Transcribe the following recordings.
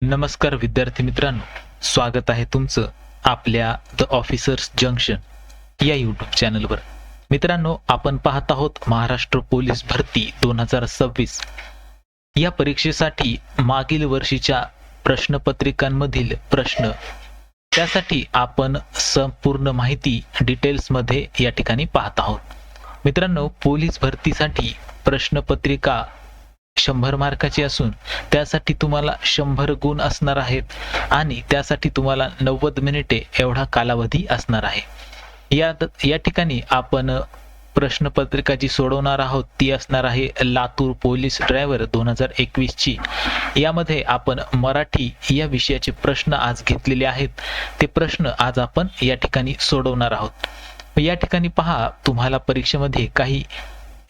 नमस्कार विद्यार्थी मित्रांनो, स्वागत आहे तुमचं आपल्या द ऑफिसर्स जंक्शन या यूट्यूब चॅनलवर. मित्रांनो, आपण पाहत आहोत महाराष्ट्र पोलीस भरती 2026 या परीक्षेसाठी मागील वर्षीच्या प्रश्नपत्रिकांमधील प्रश्न, त्यासाठी आपण संपूर्ण माहिती डिटेल्समध्ये या ठिकाणी पाहत आहोत. मित्रांनो, पोलीस भरतीसाठी प्रश्नपत्रिका 100 मार्काची असून त्यासाठी तुम्हाला 100 गुण असणार आहेत आणि त्यासाठी तुम्हाला 90 मिनिटे एवढा कालावधी असणार आहे. या ठिकाणी आपण प्रश्नपत्रिका जी सोडवणार आहोत ती असणार आहे लातूर पोलीस ड्रायव्हर 2021 ची. यामध्ये आपण मराठी या विषयाचे प्रश्न आज घेतलेले आहेत. ते प्रश्न आज आपण या ठिकाणी सोडवणार आहोत. या ठिकाणी पहा, तुम्हाला परीक्षेमध्ये काही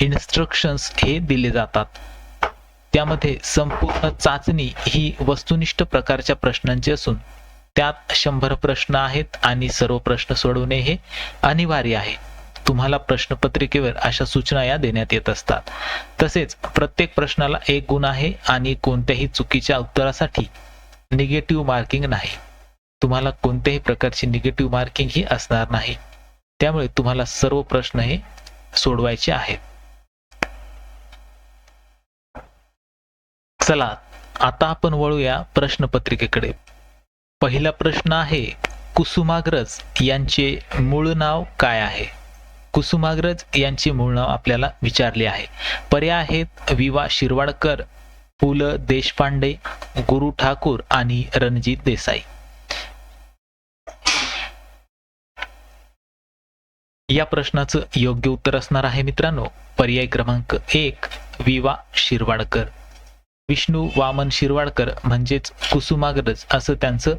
इन्स्ट्रक्शन्स हे दिले जातात. त्यामध्ये संपूर्ण चाचणी ही वस्तुनिष्ठ प्रकारच्या प्रश्नांची असून त्यात 100 प्रश्न आहेत आणि सर्व प्रश्न सोडवणे हे अनिवार्य आहे. तुम्हाला प्रश्नपत्रिकेवर अशा सूचना या देण्यात येत असतात. तसेच प्रत्येक प्रश्नाला 1 गुण आहे आणि कोणत्याही चुकीच्या उत्तरासाठी निगेटिव्ह मार्किंग नाही. तुम्हाला कोणत्याही प्रकारची निगेटिव्ह मार्किंग ही असणार नाही. त्यामुळे तुम्हाला सर्व प्रश्न हे सोडवायचे आहेत. चला, आता आपण वळूया प्रश्नपत्रिकेकडे. पहिला प्रश्न आहे, कुसुमाग्रज यांचे मूळ नाव काय आहे? कुसुमाग्रज यांचे मूळ नाव आपल्याला विचारले आहे. पर्याय आहेत विवा शिरवाडकर, पु ल देशपांडे, गुरु ठाकूर आणि रणजित देसाई. या प्रश्नाचं योग्य उत्तर असणार आहे मित्रांनो पर्याय क्रमांक 1 विवा शिरवाडकर. विष्णू वामन शिरवाडकर म्हणजेच कुसुमाग्रज असं त्यांचं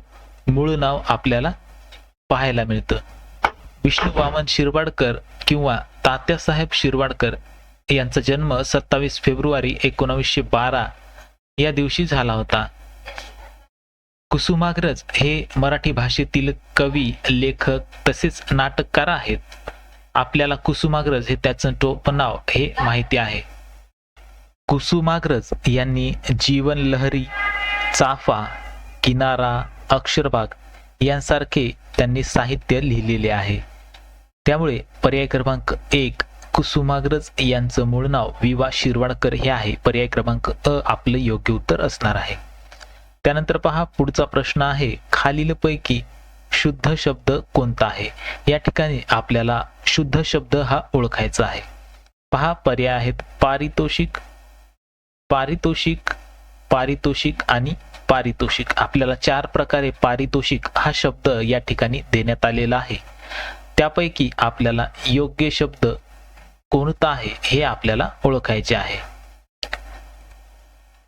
मूळ नाव आपल्याला पाहायला मिळतं. विष्णू वामन शिरवाडकर किंवा तात्यासाहेब शिरवाडकर यांचा जन्म 27 फेब्रुवारी 1912 या दिवशी झाला होता. कुसुमाग्रज हे मराठी भाषेतील कवी, लेखक तसेच नाटककार आहेत. आपल्याला कुसुमाग्रज हे त्याचं टोपण हे माहिती आहे. कुसुमाग्रज यांनी जीवन लहरी, चाफा, किनारा, अक्षरबाग यांसारखे त्यांनी साहित्य लिहिलेले आहे. त्यामुळे पर्याय क्रमांक 1 कुसुमाग्रज यांचं मूळ नाव विवा शिरवाडकर हे आहे. पर्याय क्रमांक अ आपलं योग्य उत्तर असणार आहे. त्यानंतर पहा, पुढचा प्रश्न आहे, खालीलपैकी शुद्ध शब्द कोणता आहे? या ठिकाणी आपल्याला शुद्ध शब्द हा ओळखायचा आहे. पहा, पर्याय आहेत पारितोषिक, पारितोषिक, पारितोषिक आणि पारितोषिक. आपल्याला 4 प्रकारे पारितोषिक हा शब्द या ठिकाणी देण्यात आलेला आहे. त्यापैकी आपल्याला योग्य शब्द कोणता आहे हे आपल्याला ओळखायचे आहे.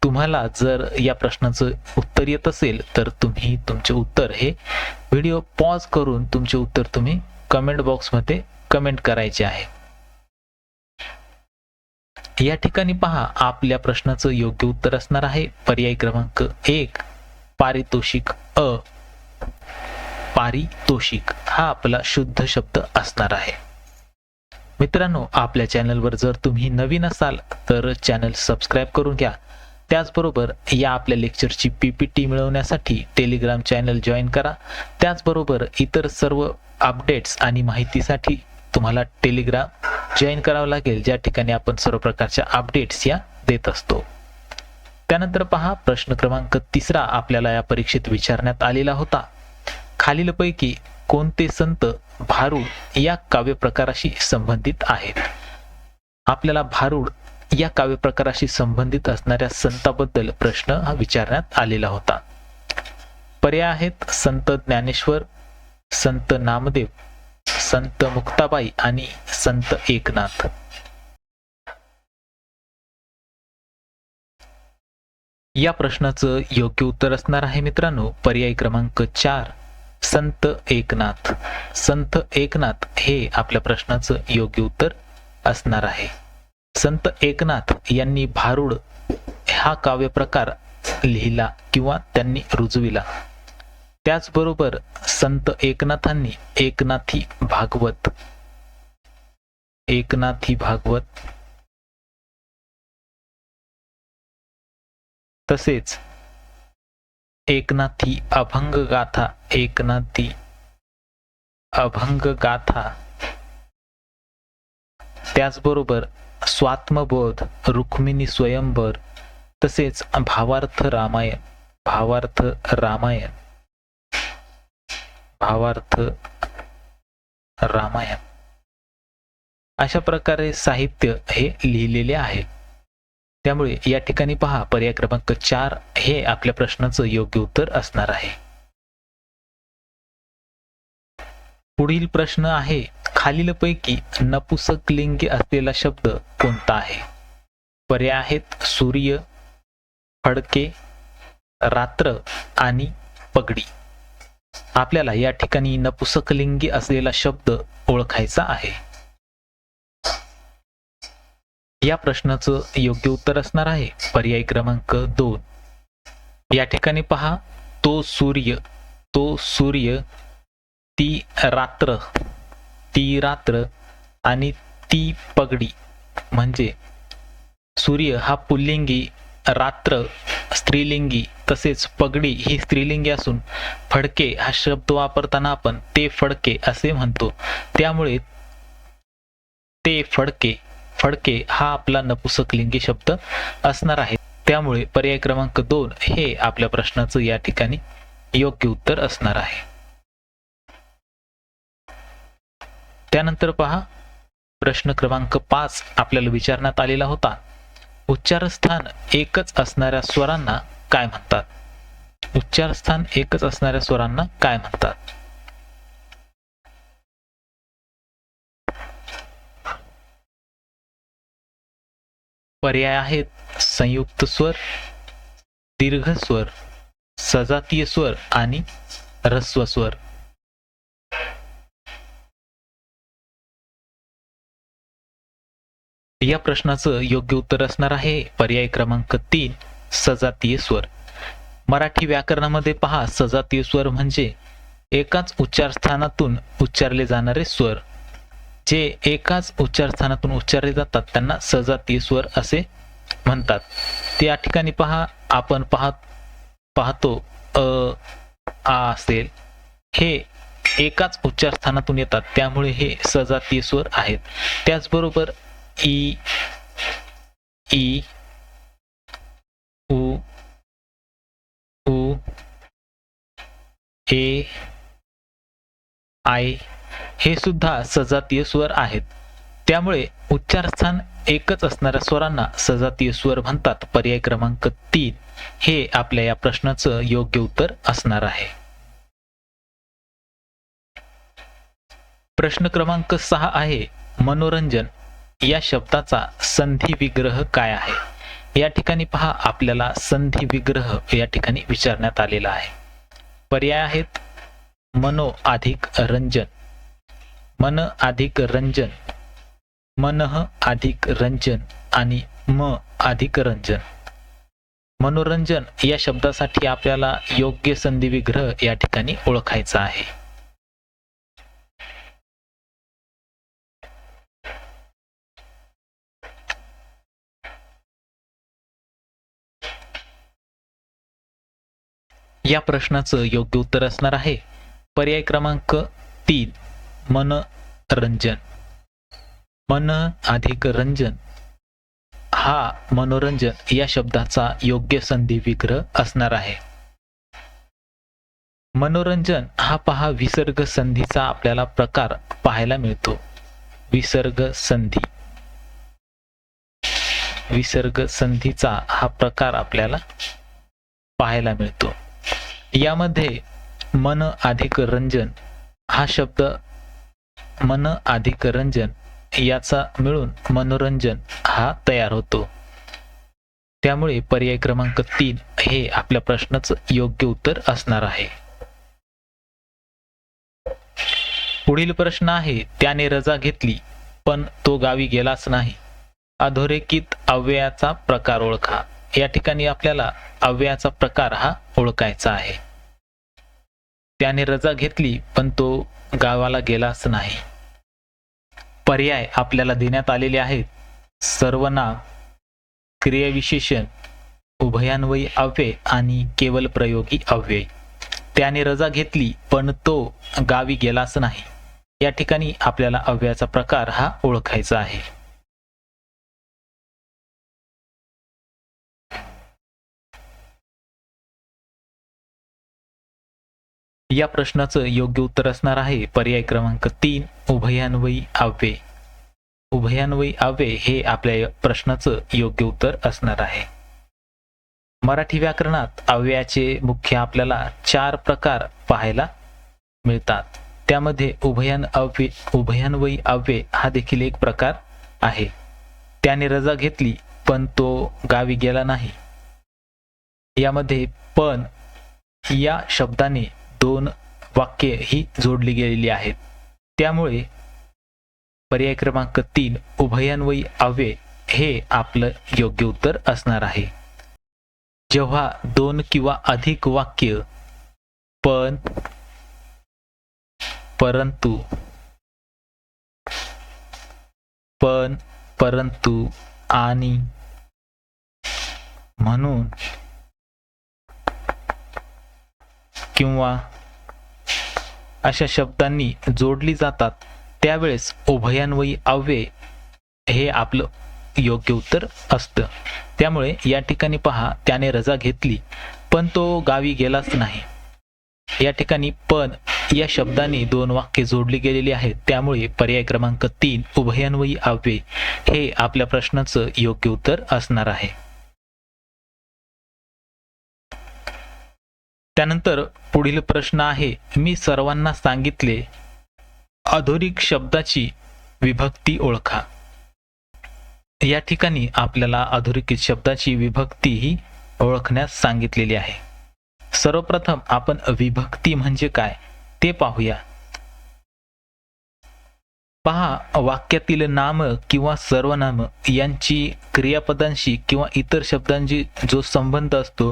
तुम्हाला जर या प्रश्नाचं उत्तर येत असेल तर तुम्ही तुमचे उत्तर हे व्हिडिओ पॉज करून तुमचे उत्तर तुम्ही कमेंट बॉक्समध्ये कमेंट करायचे आहे. या ठिकाणी पहा, आपल्या प्रश्नाचं योग्य उत्तर असणार आहे पर्याय क्रमांक 1 पारितोषिक अ. पारितोषिक हा आपला शुद्ध शब्द असणार आहे. मित्रांनो, आपल्या चॅनलवर जर तुम्ही नवीन असाल तर चॅनल सबस्क्राईब करून घ्या. त्याचबरोबर या आपल्या लेक्चरची PPT मिळवण्यासाठी टेलिग्राम चॅनल जॉईन करा. त्याचबरोबर इतर सर्व अपडेट्स आणि माहितीसाठी तुम्हाला टेलिग्राम जॉईन करावं लागेल, ज्या ठिकाणी आपण सर्व प्रकारच्या अपडेट्स या देत असतो. त्यानंतर पहा, प्रश्न क्रमांक 3 आपल्याला या परीक्षेत विचारण्यात आलेला होता. खालीलपैकी कोणते संत भारुड या काव्य प्रकाराशी संबंधित आहेत? आपल्याला भारुड या काव्य प्रकाराशी संबंधित असणाऱ्या संताबद्दल प्रश्न हा विचारण्यात आलेला होता. पर्याय आहेत संत ज्ञानेश्वर, संत नामदेव, संत मुक्ताबाई आणि संत एकनाथ. या प्रश्नाचं योग्य उत्तर असणार आहे मित्रांनो पर्याय क्रमांक 4 संत एकनाथ. संत एकनाथ हे आपल्या प्रश्नाचं योग्य उत्तर असणार आहे. संत एकनाथ यांनी भारुड हा काव्य प्रकार लिहिला किंवा त्यांनी रुजविला. त्याचबरोबर संत एकनाथांनी एकनाथी भागवत, एकनाथी भागवत तसेच एकनाथी अभंग गाथा, एकनाथी अभंग गाथा, त्याचबरोबर स्वात्मबोध, रुक्मिणी स्वयंवर, तसेच भावार्थ रामायण, भावार्थ रामायण, भावार्थ रामायण अशा प्रकारे साहित्य हे लिहिलेले आहे. त्यामुळे या ठिकाणी पहा पर्याय क्रमांक 4 हे आपल्या प्रश्नाचं योग्य उत्तर असणार आहे. पुढील प्रश्न आहे, खालीलपैकी नपुसकलिंगी असलेला शब्द कोणता आहे? पर्याय आहेत सूर्य, फडके, रात्र आणि पगडी. आपल्याला या ठिकाणी नपुसकलिंगी असलेला शब्द ओळखायचा आहे. या प्रश्नाचं योग्य उत्तर असणार आहे पर्याय क्रमांक 2. या ठिकाणी पहा, तो सूर्य, तो सूर्य, ती रात्र, ती रात्र आणि ती पगडी. म्हणजे सूर्य हा पुल्लिंगी, रात्र स्त्रीलिंगी, तसेच पगडी ही स्त्रीलिंगी असून फडके हा शब्द वापरताना आपण ते फडके असे म्हणतो. त्यामुळे ते फडके, फडके हा आपला नपुसकलिंगी शब्द असणार आहे. त्यामुळे पर्याय क्रमांक 2 हे आपल्या प्रश्नाचं या ठिकाणी योग्य उत्तर असणार आहे. त्यानंतर पहा प्रश्न क्रमांक 5 आपल्याला विचारण्यात आलेला होता, उच्चारस्थान एकच असणाऱ्या स्वरांना काय म्हणतात? उच्चारस्थान एकच असणाऱ्या स्वरांना काय म्हणतात? पर्याय आहेत संयुक्त स्वर, दीर्घ स्वर, सजातीय स्वर आणि ऱ्हस्व स्वर. या प्रश्नाचं योग्य उत्तर असणार आहे पर्याय क्रमांक 3 सजातीय स्वर. मराठी व्याकरणामध्ये पहा, सजातीय स्वर म्हणजे एकाच उच्चारस्थानातून उच्चारले जाणारे स्वर. जे एकाच उच्चारस्थानातून उच्चारले जातात त्यांना सजातीय स्वर असे म्हणतात. त्या ठिकाणी पहा, आपण पाहतो आ असेल, हे एकाच उच्चारस्थानातून येतात, त्यामुळे हे सजातीय स्वर आहेत. त्याचबरोबर ई, ई, उ, उ, ए, आय हे सुद्धा सजातीय स्वर आहेत. त्यामुळे उच्चारस्थान एकच असणाऱ्या स्वरांना सजातीय स्वर म्हणतात. पर्याय क्रमांक 3 हे आपल्या या प्रश्नाचं योग्य उत्तर असणार आहे. प्रश्न क्रमांक 6 आहे, मनोरंजन या शब्दाचा संधी विग्रह काय आहे? या ठिकाणी पहा, आपल्याला संधी विग्रह या ठिकाणी विचारण्यात आलेला आहे. पर्याय आहेत मनो अधिक रंजन, मन अधिक रंजन, मनः अधिक रंजन आणि म अधिक रंजन. मनोरंजन या शब्दासाठी आपल्याला योग्य संधी विग्रह या ठिकाणी ओळखायचा आहे. या प्रश्नाचं योग्य उत्तर असणार आहे पर्याय क्रमांक 3 मनोरंजन. मन अधिक रंजन हा मनोरंजन या शब्दाचा योग्य संधी विग्रह असणार आहे. मनोरंजन हा पहा विसर्ग संधीचा आपल्याला प्रकार पाहायला मिळतो. विसर्ग संधी, विसर्ग संधीचा हा प्रकार आपल्याला पाहायला मिळतो. यामध्ये मन अधिक रंजन हा शब्द, मन अधिक रंजन याचा मिळून मनोरंजन हा तयार होतो. त्यामुळे पर्याय क्रमांक 3 हे आपल्या प्रश्नाचं योग्य उत्तर असणार आहे. पुढील प्रश्न आहे, त्याने रजा घेतली पण तो गावी गेलाच नाही. अधोरेखित अव्ययाचा प्रकार ओळखा. या ठिकाणी आपल्याला अव्ययाचा प्रकार हा ओळखायचा आहे. त्याने रजा घेतली पण तो गावाला गेलाच नाही. पर्याय आपल्याला देण्यात आलेले आहेत सर्वनाम, क्रियाविशेषण, उभयान्वयी अव्यय आणि केवल प्रयोगी अव्यय. त्याने रजा घेतली पण तो गावी गेलाच नाही. या ठिकाणी आपल्याला अव्ययाचा प्रकार हा ओळखायचा आहे. या प्रश्नाचं योग्य उत्तर असणार आहे पर्याय क्रमांक 3 उभयान्वयी अव्यय. उभयान्वयी अव्यय हे आपल्या प्रश्नाचं योग्य उत्तर असणार आहे. मराठी व्याकरणात अव्ययाचे मुख्य आपल्याला 4 प्रकार पाहायला मिळतात. त्यामध्ये उभयान्वयी अव्यय हा देखील एक प्रकार आहे. त्याने रजा घेतली पण तो गावी गेला नाही. यामध्ये पण या शब्दाने 2 वाक्ये ही जोडली गेलेली आहेत. त्यामुळे पर्याय क्रमांक 3 उभयान्वयी अव्यय हे आपलं योग्य उत्तर असणार आहे. जेव्हा 2 किंवा अधिक वाक्य पण, परंतु, पण, परंतु आणि म्हणून किंवा अशा शब्दांनी जोडली जातात त्यावेळेस उभयान्वयी अव्यय हे आपलं योग्य उत्तर असतं. त्यामुळे या ठिकाणी पहा, त्याने रजा घेतली पण तो गावी गेलाच नाही. या ठिकाणी पण या शब्दाने 2 वाक्ये जोडली गेलेली आहेत. त्यामुळे पर्याय क्रमांक 3 उभयान्वयी अव्यय हे आपल्या प्रश्नाचं योग्य उत्तर असणार आहे. त्यानंतर पुढील प्रश्न आहे, मी सर्वांना सांगितले अधोरेखित शब्दाची विभक्ती ओळखा. या ठिकाणी आपल्याला अधोरेखित शब्दाची विभक्ती ही ओळखण्यास सांगितलेली आहे. सर्वप्रथम आपण विभक्ती म्हणजे काय ते पाहूया. पहा, वाक्यातील नाम किंवा सर्वनाम यांची क्रियापदांशी किंवा इतर शब्दांशी जो संबंध असतो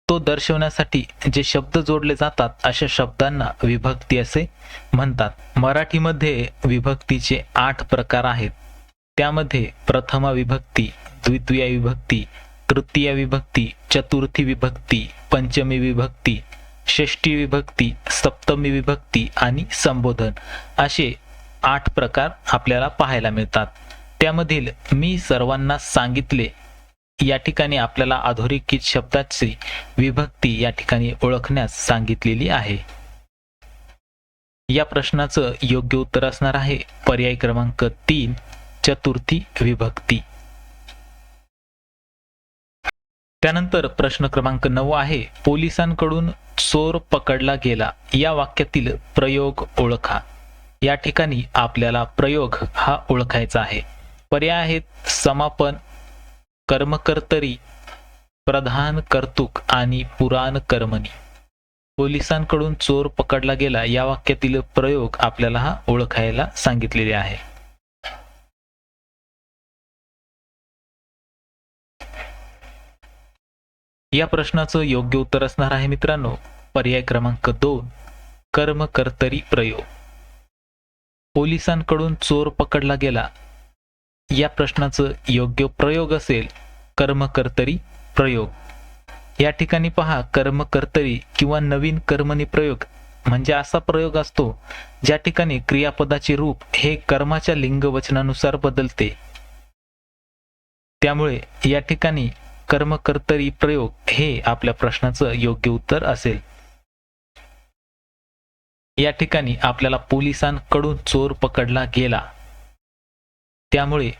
तो दर्शवण्यासाठी जे शब्द जोडले जातात अशा शब्दांना विभक्ती असे म्हणतात. मराठीमध्ये विभक्तीचे 8 प्रकार आहेत. त्यामध्ये प्रथमा विभक्ती, द्वितीया विभक्ती, तृतीया विभक्ती, चतुर्थी विभक्ती, पंचमी विभक्ती, षष्ठी विभक्ती, सप्तमी विभक्ती आणि संबोधन असे 8 प्रकार आपल्याला पाहायला मिळतात. त्यामधील मी सर्वांना सांगितले या ठिकाणी आपल्याला अधोरेखित शब्दाची विभक्ती या ठिकाणी ओळखण्यास सांगितलेली आहे. या प्रश्नाचं योग्य उत्तर असणार आहे पर्याय क्रमांक 3 चतुर्थी विभक्ती. त्यानंतर प्रश्न क्रमांक 9 आहे, पोलिसांकडून चोर पकडला गेला या वाक्यातील प्रयोग ओळखा. या ठिकाणी आपल्याला प्रयोग हा ओळखायचा आहे. पर्याय आहेत समापन, कर्मकर्तरी, प्रधान कर्तुक आणि पुराण कर्मणी. पोलिसांकडून चोर पकडला गेला या वाक्यातील प्रयोग आपल्याला हा ओळखायला सांगितलेले आहे. या प्रश्नाचं योग्य उत्तर असणार आहे मित्रांनो पर्याय क्रमांक 2 कर्मकर्तरी प्रयोग. पोलिसांकडून चोर पकडला गेला या प्रश्नाचं योग्य प्रयोग असेल कर्मकर्तरी प्रयोग. या ठिकाणी पहा, कर्मकर्तरी किंवा नवीन कर्मणी प्रयोग म्हणजे असा प्रयोग असतो ज्या ठिकाणी क्रियापदाचे रूप हे कर्माच्या लिंग वचनानुसार बदलते. त्यामुळे या ठिकाणी कर्मकर्तरी प्रयोग हे आपल्या प्रश्नाचं योग्य उत्तर असेल. या ठिकाणी आपल्याला पोलिसांकडून चोर पकडला गेला त्यामुळे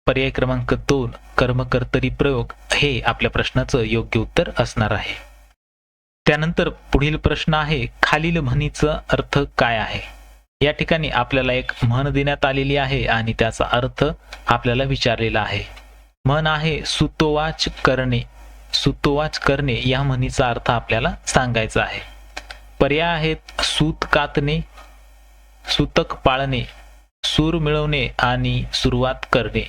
पर्याय क्रमांक 2 कर्मकर्तरी प्रयोग हे आपल्या प्रश्नाचं योग्य उत्तर असणार आहे. त्यानंतर पुढील प्रश्न आहे, खालील म्हणीचा अर्थ काय आहे. या ठिकाणी आपल्याला एक म्हण देण्यात आलेली आहे आणि त्याचा अर्थ आपल्याला विचारलेला आहे. म्हण आहे सुतोवाच करणे. सुतोवाच करणे या म्हणीचा अर्थ आपल्याला सांगायचा आहे. पर्याय आहेत सूत कातणे, सूतक पाळणे, सूर मिळवणे आणि सुरुवात करणे.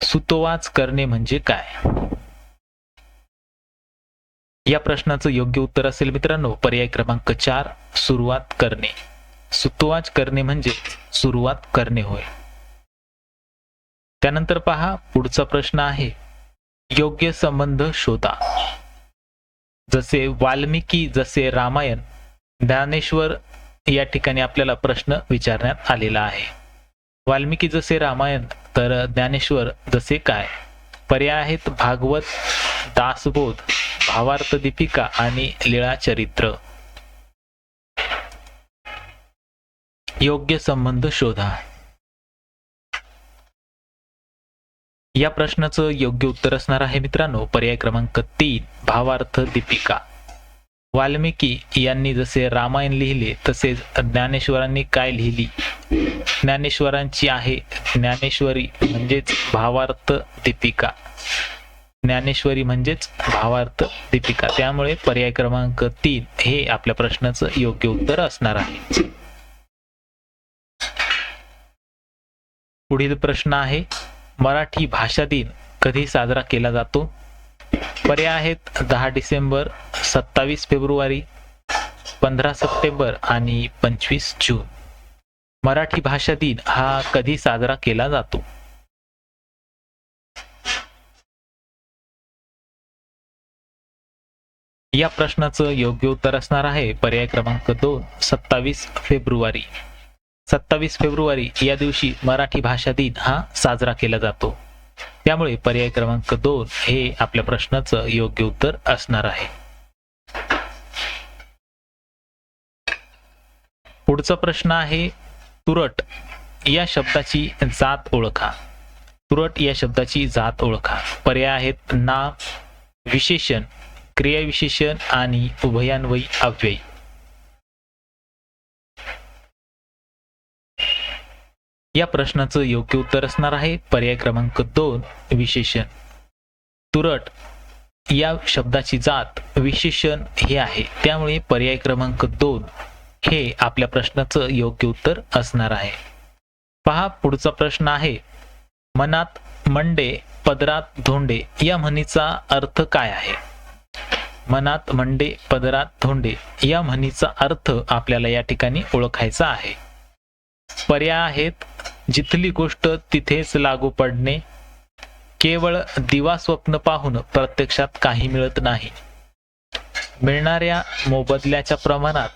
सुतोवाच करणे म्हणजे काय. या प्रश्नाचं योग्य उत्तर असेल मित्रांनो पर्याय क्रमांक 4 सुरुवात करणे. सुतोवाच करणे म्हणजे सुरुवात करणे होय. त्यानंतर पहा पुढचा प्रश्न आहे, योग्य संबंध शोधा. जसे वाल्मिकी जसे रामायण, ज्ञानेश्वर या ठिकाणी आपल्याला प्रश्न विचारण्यात आलेला आहे. वाल्मिकी जसे रामायण तर ज्ञानेश्वर जसे काय? पर्याय आहेत भागवत, दासबोध, भावार्थ दीपिका आणि लीळा चरित्र. योग्य संबंध शोधा. या प्रश्नाचं योग्य उत्तर असणार आहे मित्रांनो पर्याय क्रमांक 3 भावार्थ दीपिका. वाल्मिकी यांनी जसे रामायण लिहिले तसेच ज्ञानेश्वरांनी काय लिहिली? ज्ञानेश्वरांची आहे ज्ञानेश्वरी म्हणजेच भावार्थ दीपिका. ज्ञानेश्वरी म्हणजेच भावार्थ दीपिका. त्यामुळे पर्याय क्रमांक 3 हे आपल्या प्रश्नाचं योग्य उत्तर असणार आहे. पुढील प्रश्न आहे मराठी भाषा दिन कधी साजरा केला जातो? पर्याय आहेत 10 डिसेंबर, 27 फेब्रुवारी, 15 सप्टेंबर आणि 25 जून. मराठी भाषा दिन हा कधी साजरा केला जातो? या प्रश्नाचं योग्य उत्तर असणार आहे पर्याय क्रमांक 2 27 फेब्रुवारी. 27 फेब्रुवारी या दिवशी मराठी भाषा दिन हा साजरा केला जातो. त्यामुळे पर्याय क्रमांक 2 हे आपल्या प्रश्नाचं योग्य उत्तर असणार आहे. पुढचा प्रश्न आहे तुरट या शब्दाची जात ओळखा. तुरट या शब्दाची जात ओळखा. पर्याय आहेत नाम, विशेषण, क्रियाविशेषण आणि उभयान्वयी अव्यय. या प्रश्नाचं योग्य उत्तर असणार आहे पर्याय क्रमांक 2 विशेषण. तुरट या शब्दाची जात विशेषण हे आहे. त्यामुळे पर्याय क्रमांक 2 हे आपल्या प्रश्नाचं योग्य उत्तर असणार आहे. पहा पुढचा प्रश्न आहे मनात मंडे पदरात धोंडे या म्हणीचा अर्थ काय आहे? मनात मंडे पदरात धोंडे या म्हणीचा अर्थ आपल्याला या ठिकाणी ओळखायचा आहे. पर्याय आहेत जिथली गोष्ट तिथेच लागू पडणे, केवळ दिवा स्वप्न पाहून प्रत्यक्षात काही मिळत नाही, मिळणाऱ्या मोबदल्याच्या प्रमाणात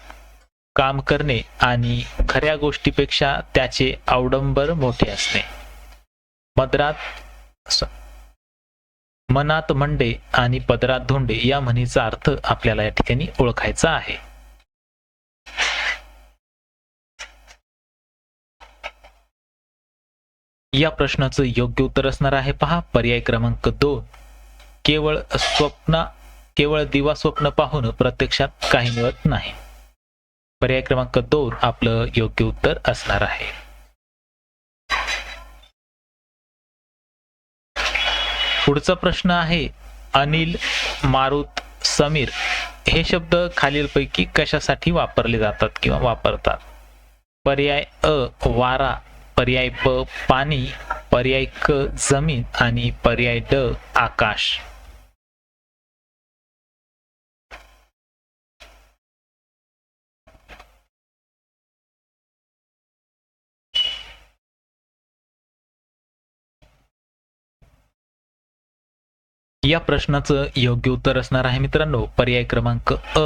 काम करणे आणि खऱ्या गोष्टीपेक्षा त्याचे अवडंबर मोठे असणे. मनात मंडे आणि पदरात धोंडे या म्हणीचा अर्थ आपल्याला या ठिकाणी ओळखायचा आहे. या प्रश्नाचं योग्य उत्तर असणार आहे पहा पर्याय क्रमांक 2 केवळ दिवा स्वप्न पाहून प्रत्यक्षात काही मिळत नाही. पर्याय क्रमांक 2 आपलं योग्य उत्तर असणार आहे. पुढचा प्रश्न आहे अनिल, मारुत, समीर हे शब्द खालीलपैकी कशासाठी वापरले जातात किंवा वापरतात? पर्याय अ वारा, पर्याय ब पाणी, पर्याय क जमीन आणि पर्याय ड आकाश. या प्रश्नाचं योग्य उत्तर असणार आहे मित्रांनो पर्याय क्रमांक अ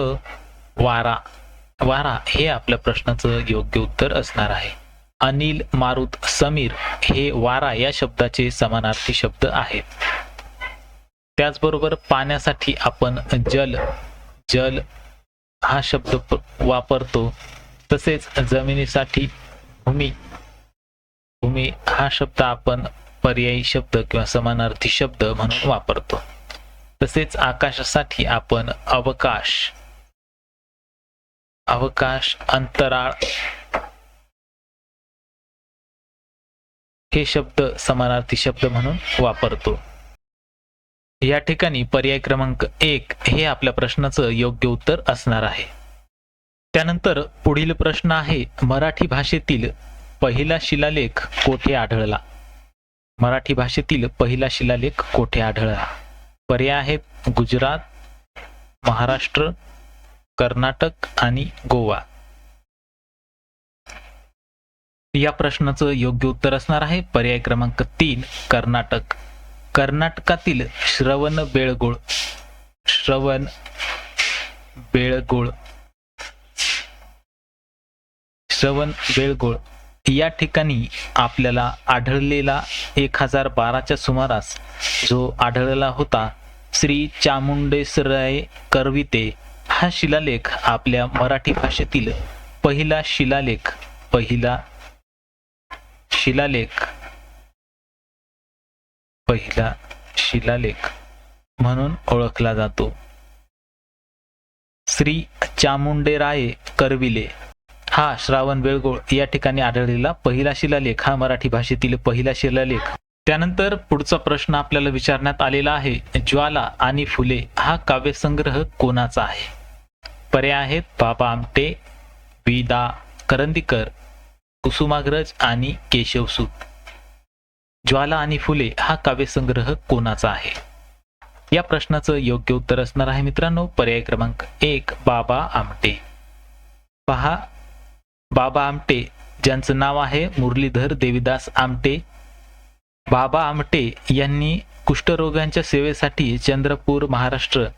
वारा. वारा हे आपल्या प्रश्नाचं योग्य उत्तर असणार आहे. अनिल, मारुत, समीर हे वारा या शब्दाचे समानार्थी शब्द आहेत. त्याचबरोबर पाण्यासाठी आपण जल हा शब्द वापरतो. तसेच जमिनीसाठी भूमी हा शब्द आपण पर्यायी शब्द किंवा समानार्थी शब्द म्हणून वापरतो. तसेच आकाशासाठी आपण अवकाश, अंतराळ हे शब्द समानार्थी शब्द म्हणून वापरतो. या ठिकाणी पर्याय क्रमांक 1 हे आपल्या प्रश्नाचं योग्य उत्तर असणार आहे. त्यानंतर पुढील प्रश्न आहे मराठी भाषेतील पहिला शिलालेख कोठे आढळला? मराठी भाषेतील पहिला शिलालेख कोठे आढळला? पर्याय आहेत गुजरात, महाराष्ट्र, कर्नाटक आणि गोवा. या प्रश्नाचं योग्य उत्तर असणार आहे पर्याय क्रमांक 3 कर्नाटक. कर्नाटकातील श्रवणबेळगोळ श्रवणबेळगोळ या ठिकाणी आपल्याला आढळलेला 1012च्या सुमारास जो आढळलेला होता श्री चामुंडेश्वराय करविते हा शिलालेख आपल्या मराठी भाषेतील पहिला शिलालेख म्हणून ओळखला जातो. श्री चामुंडेराय करविले हा श्रावणबेळगोळ या ठिकाणी आढळलेला पहिला शिलालेख, हा मराठी भाषेतील पहिला शिलालेख. त्यानंतर पुढचा प्रश्न आपल्याला विचारण्यात आलेला आहे, ज्वाला आणि फुले हा काव्यसंग्रह कोणाचा आहे? पर्याय आहेत बाबा आमटे, वि.दा. करंदीकर, कुसुमाग्रज आणि केशवसूत. ज्वाला आणि फुले हा काव्यसंग्रह कोणाचा आहे? या प्रश्नाचं योग्य उत्तर असणार आहे मित्रांनो पर्याय क्रमांक 1 बाबा आमटे. पहा, बाबा आमटे ज्यांचं नाव आहे मुरलीधर देवीदास आमटे. बाबा आमटे यांनी कुष्ठरोग्यांच्या सेवेसाठी चंद्रपूर महाराष्ट्र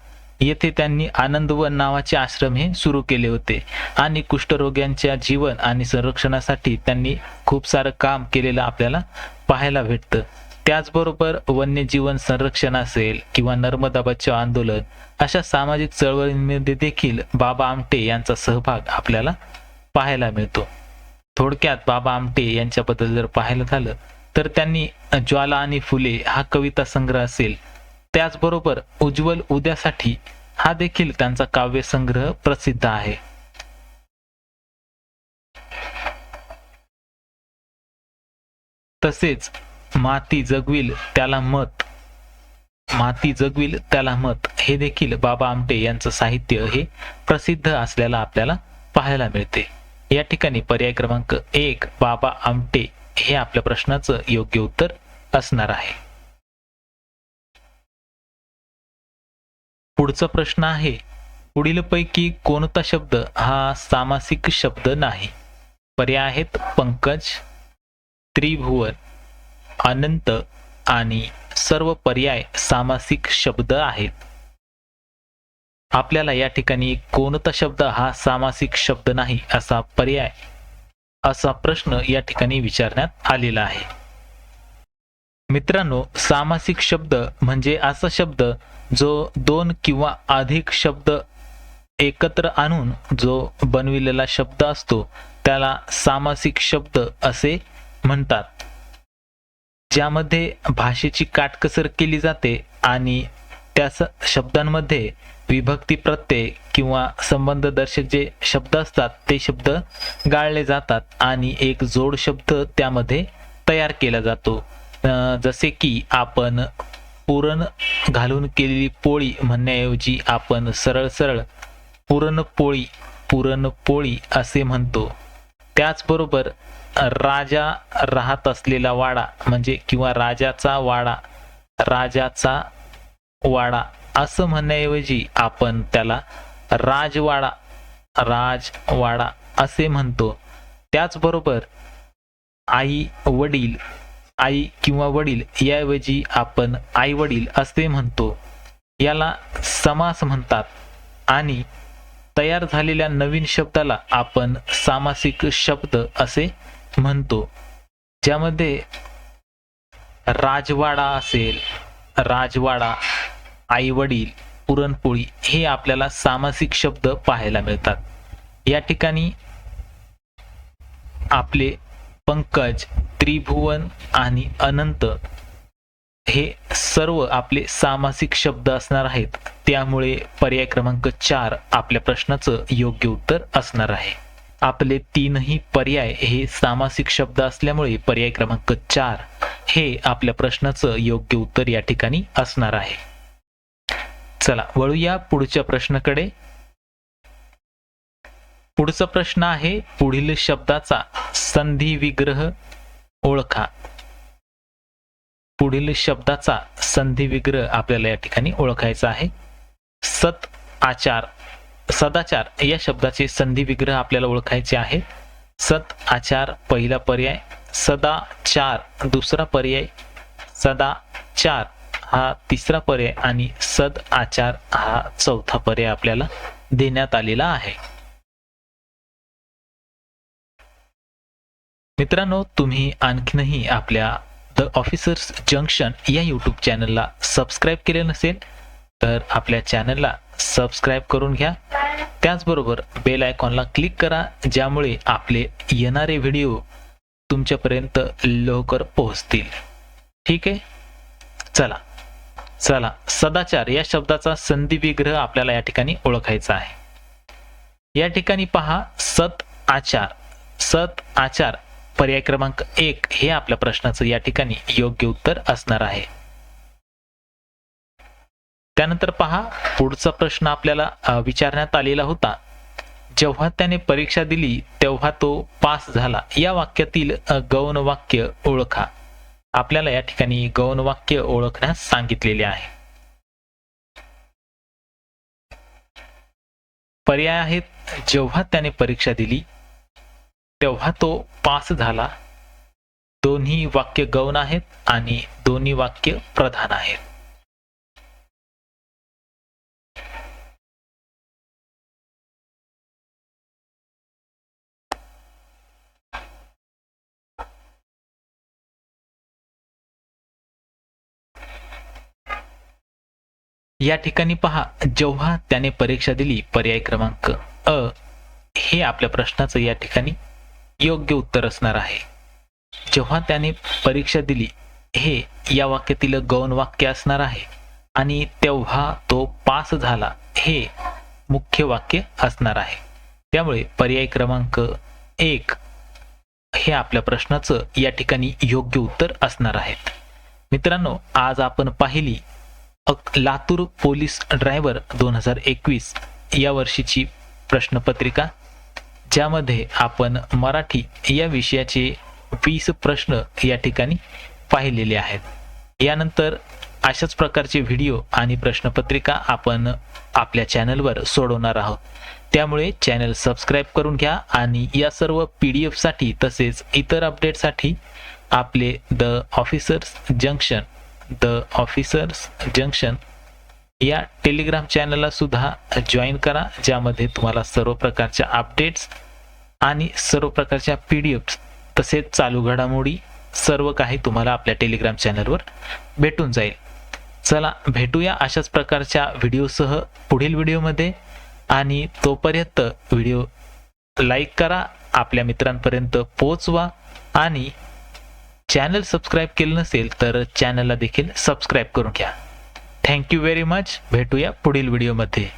येथे त्यांनी आनंदवन नावाचे आश्रम हे सुरू केले होते आणि कुष्ठरोग्यांच्या जीवन आणि संरक्षणासाठी त्यांनी खूप सारं काम केलेलं आपल्याला पाहायला भेटतं. त्याचबरोबर वन्यजीवन संरक्षण असेल किंवा नर्मदा बचाव आंदोलन अशा सामाजिक चळवळींमध्ये देखील बाबा आमटे यांचा सहभाग आपल्याला पाहायला मिळतो. थोडक्यात बाबा आमटे यांच्याबद्दल जर पाहायला झालं तर त्यांनी ज्वाला आणि फुले हा कविता संग्रह असेल, त्याचबरोबर उज्ज्वल उद्यासाठी हा देखील त्यांचा काव्यसंग्रह प्रसिद्ध आहे. तसेच माती जगविल त्याला मत हे देखील बाबा आमटे यांचं साहित्य हे प्रसिद्ध असल्याला आपल्याला पाहायला मिळते. या ठिकाणी पर्याय क्रमांक 1 बाबा आमटे हे आपल्या प्रश्नाचं योग्य उत्तर असणार आहे. पुढचा प्रश्न आहे, पुढीलपैकी कोणता शब्द हा सामासिक शब्द नाही? पर्याय आहेत पंकज, त्रिभुवन, अनंत आणि सर्व पर्याय सामासिक शब्द आहेत. आपल्याला या ठिकाणी कोणता शब्द हा सामासिक शब्द नाही असा प्रश्न या ठिकाणी विचारण्यात आलेला आहे. मित्रांनो, सामासिक शब्द म्हणजे असा शब्द जो 2 किंवा अधिक शब्द एकत्र आणून जो बनविलेला शब्द असतो त्याला सामासिक शब्द असे म्हणतात. ज्यामध्ये भाषेची काटकसर केली जाते आणि त्या शब्दांमध्ये विभक्ती प्रत्यय किंवा संबंधदर्शक जे शब्द असतात ते शब्द गाळले जातात आणि एक जोड शब्द त्यामध्ये तयार केला जातो. जसे की आपण पुरण घालून केलेली पोळी म्हणण्याऐवजी आपण सरळ पुरणपोळी असे म्हणतो. त्याचबरोबर राजा राहत असलेला वाडा म्हणजे किंवा राजाचा वाडा असं म्हणण्याऐवजी आपण त्याला राजवाडा असे म्हणतो. त्याचबरोबर आई किंवा वडील याऐवजी आपण आई वडील असे म्हणतो. याला समास म्हणतात आणि तयार झालेल्या नवीन शब्दाला आपण सामासिक शब्द असे म्हणतो. ज्यामध्ये राजवाडा असेल, आई वडील, पुरणपोळी हे आपल्याला सामासिक शब्द पाहायला मिळतात. या ठिकाणी आपले पंकज, त्रिभुवन आणि अनंत हे सर्व आपले सामासिक शब्द असणार आहेत. त्यामुळे पर्याय क्रमांक 4 आपल्या प्रश्नाचं योग्य उत्तर असणार आहे. आपले 3ही पर्याय हे सामासिक शब्द असल्यामुळे पर्याय क्रमांक 4 हे आपल्या प्रश्नाचं योग्य उत्तर या ठिकाणी असणार आहे. चला वळूया पुढच्या प्रश्नाकडे. पुढचा प्रश्न आहे, पुढील शब्दाचा संधी विग्रह ओळखा. पुढील शब्दाचा संधी विग्रह आपल्याला या ठिकाणी ओळखायचा आहे. सदाचार या शब्दाचे संधी विग्रह आपल्याला ओळखायचे आहे. आचार पहिला पर्याय, सदाचार दुसरा पर्याय, सदाचार हा तिसरा पर्याय आणि सद आचार हा चौथा पर्याय आपल्याला देण्यात आलेला आहे. मित्रांनो, तुम्ही आणखीनही आपल्या द ऑफिसर्स जंक्शन या यूट्यूब चॅनलला सबस्क्राईब केले नसेल तर आपल्या चॅनलला सबस्क्राईब करून घ्या. त्याचबरोबर बेल आयकॉनला क्लिक करा, ज्यामुळे आपले येणारे व्हिडिओ तुमच्यापर्यंत लवकर पोहोचतील. ठीक आहे, चला सदाचार या शब्दाचा संधी विग्रह आपल्याला या ठिकाणी ओळखायचा आहे. या ठिकाणी पहा, सत आचार पर्याय क्रमांक 1 हे आपल्या प्रश्नाचं या ठिकाणी योग्य उत्तर असणार आहे. त्यानंतर पहा, पुढचा प्रश्न आपल्याला विचारण्यात आलेला होता, जेव्हा त्याने परीक्षा दिली तेव्हा तो पास झाला. या वाक्यातील गौण वाक्य ओळखा. आपल्याला या ठिकाणी गौण वाक्य ओळखण्यास सांगितलेले आहे. पर्याय आहेत, जेव्हा त्याने परीक्षा दिली तेव्हा तो पास झाला. दोन्ही वाक्य गौण आहेत आणि दोन्ही वाक्य प्रधान आहेत. या ठिकाणी पहा, जेव्हा त्याने परीक्षा दिली पर्याय क्रमांक अ हे आपल्या प्रश्नाचं या ठिकाणी योग्य उत्तर असणार आहे. जेव्हा त्याने परीक्षा दिली हे या वाक्यातील गौण वाक्य असणार आहे आणि तेव्हा तो पास झाला हे मुख्य वाक्य असणार आहे. त्यामुळे पर्याय क्रमांक 1 हे आपल्या प्रश्नाचं या ठिकाणी योग्य उत्तर असणार आहे. मित्रांनो, आज आपण पाहिली लातूर पोलीस ड्रायव्हर 2021 या वर्षीची प्रश्नपत्रिका, ज्यामध्ये आपण मराठी या विषयाचे 20 प्रश्न या ठिकाणी पाहिलेले आहेत. यानंतर अशाच प्रकारचे व्हिडिओ आणि प्रश्नपत्रिका आपण आपल्या चॅनलवर सोडवणार आहोत. त्यामुळे चॅनल सबस्क्राईब करून घ्या आणि या सर्व PDF साठी तसेच इतर अपडेटसाठी आपले द ऑफिसर्स जंक्शन या टेलिग्राम चॅनलला सुद्धा जॉईन करा, ज्यामध्ये तुम्हाला सर्व प्रकारच्या अपडेट्स आणि सर्व प्रकारच्या PDFs तसेच चालू घडामोडी सर्व काही तुम्हाला आपल्या टेलिग्राम चॅनलवर भेटून जाईल. चला भेटूया अशाच प्रकारच्या व्हिडिओसह पुढील व्हिडिओमध्ये, आणि तोपर्यंत व्हिडिओ लाईक करा, आपल्या मित्रांपर्यंत पोहोचवा आणि चॅनल सबस्क्राईब केलं नसेल तर चॅनलला देखील सबस्क्राईब करून घ्या. Thank you very much. भेटूया पुढील व्हिडिओमध्ये.